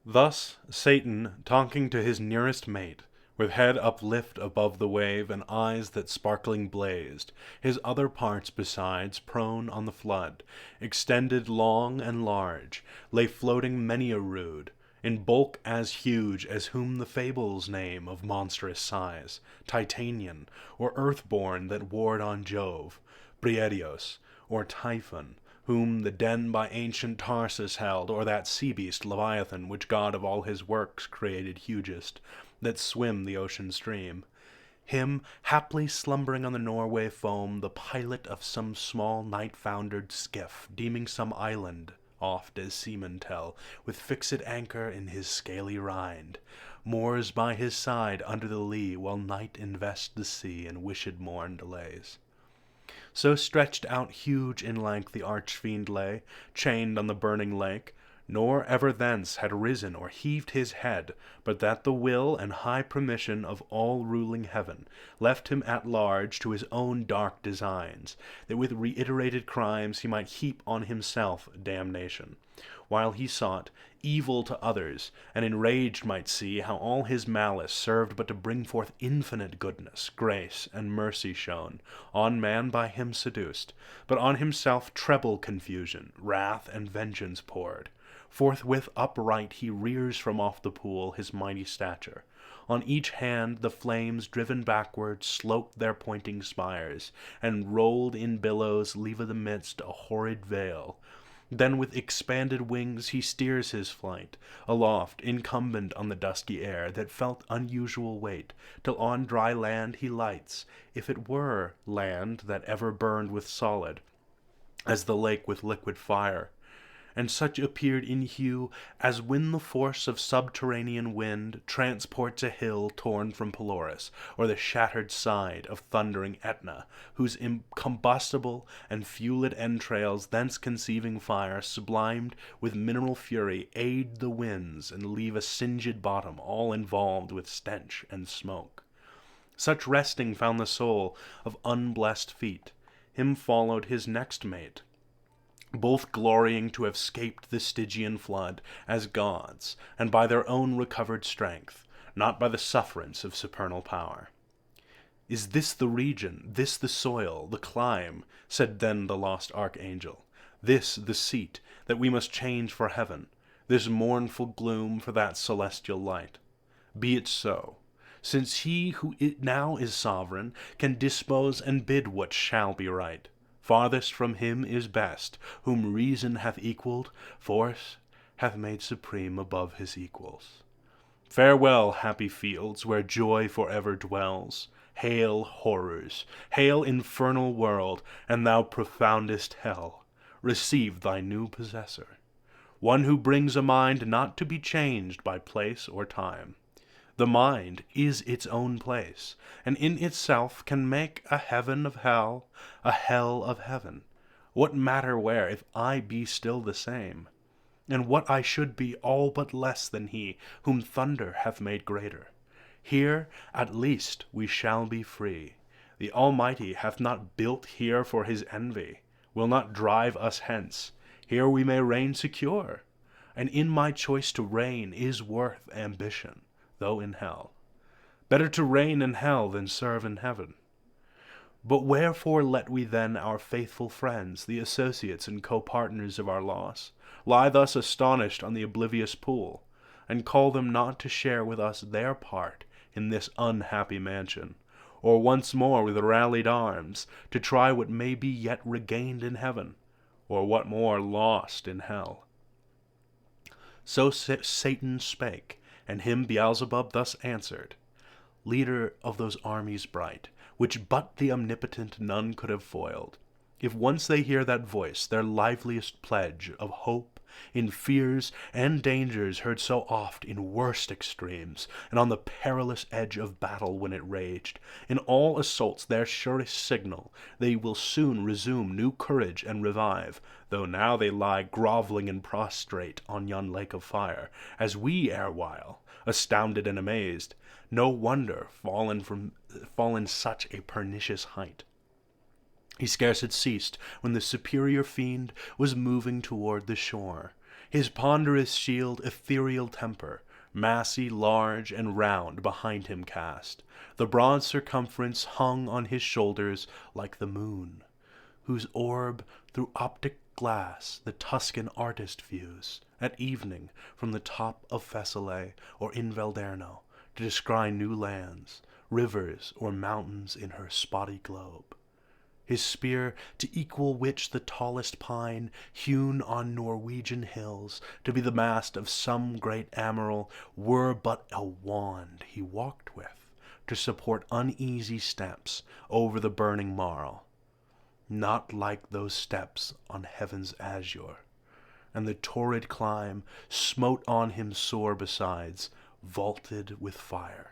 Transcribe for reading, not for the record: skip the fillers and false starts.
Thus Satan, talking to his nearest mate, with head uplift above the wave and eyes that sparkling blazed, his other parts besides prone on the flood, extended long and large, lay floating many a rood, in bulk as huge as whom the fables name of monstrous size, Titanian, or earth-born that warred on Jove, Briareos, or Typhon, whom the den by ancient Tarsus held, or that sea-beast Leviathan, which God of all his works created hugest, that swim the ocean stream. Him, haply slumbering on the Norway foam, the pilot of some small night-foundered skiff, deeming some island, oft as seamen tell, with fixed anchor in his scaly rind, moors by his side under the lee, while night invests the sea and wished morn delays. So stretched out huge in length the arch-fiend lay, chained on the burning lake, nor ever thence had risen or heaved his head, but that the will and high permission of all-ruling heaven left him at large to his own dark designs, that with reiterated crimes he might heap on himself damnation, while he sought evil to others, and enraged might see how all his malice served but to bring forth infinite goodness, grace, and mercy shown, on man by him seduced, but on himself treble confusion, wrath, and vengeance poured. Forthwith upright he rears from off the pool his mighty stature. On each hand the flames driven backward sloped their pointing spires, and rolled in billows leave the midst a horrid veil. Then with expanded wings he steers his flight, aloft, incumbent on the dusky air, that felt unusual weight, till on dry land he lights, if it were land that ever burned with solid, as the lake with liquid fire. And such appeared in hue as when the force of subterranean wind transports a hill torn from Pelorus, or the shattered side of thundering Etna, whose incombustible and fueled entrails, thence conceiving fire, sublimed with mineral fury, aid the winds, and leave a singed bottom all involved with stench and smoke. Such resting found the soul of unblessed feet. Him followed his next mate, both glorying to have scaped the Stygian flood as gods, and by their own recovered strength, not by the sufferance of supernal power. "Is this the region, this the soil, the clime," said then the lost archangel, "this the seat that we must change for heaven, this mournful gloom for that celestial light? Be it so, since he who now is sovereign can dispose and bid what shall be right. Farthest from him is best, whom reason hath equalled, force hath made supreme above his equals. Farewell, happy fields, where joy forever dwells. Hail, horrors! Hail, infernal world, and thou profoundest hell! Receive thy new possessor, one who brings a mind not to be changed by place or time. The mind is its own place, and in itself can make a heaven of hell, a hell of heaven. What matter where, if I be still the same? And what I should be all but less than he, whom thunder hath made greater? Here, at least, we shall be free. The Almighty hath not built here for his envy, will not drive us hence. Here we may reign secure, and in my choice to reign is worth ambition, though in hell. Better to reign in hell than serve in heaven. But wherefore let we then our faithful friends, the associates and co-partners of our loss, lie thus astonished on the oblivious pool, and call them not to share with us their part in this unhappy mansion, or once more with rallied arms to try what may be yet regained in heaven, or what more lost in hell? So Satan spake, and him Beelzebub thus answered: Leader of those armies bright, which but the omnipotent none could have foiled, if once they hear that voice, their liveliest pledge of hope, in fears and dangers heard so oft in worst extremes, and on the perilous edge of battle when it raged, in all assaults their surest signal, they will soon resume new courage and revive, though now they lie grovelling and prostrate on yon lake of fire, as we erewhile, astounded and amazed, no wonder fallen such a pernicious height. He scarce had ceased when the superior fiend was moving toward the shore, His ponderous shield ethereal temper, massy, large, and round behind him cast, the broad circumference hung on his shoulders like the moon, whose orb through optic glass the Tuscan artist views, at evening, from the top of Fessalae or in Valderno, to descry new lands, rivers, or mountains in her spotty globe. His spear, to equal which the tallest pine, hewn on Norwegian hills, to be the mast of some great admiral, were but a wand he walked with, to support uneasy steps over the burning marl, not like those steps on heaven's azure. And the torrid clime smote on him sore besides, vaulted with fire.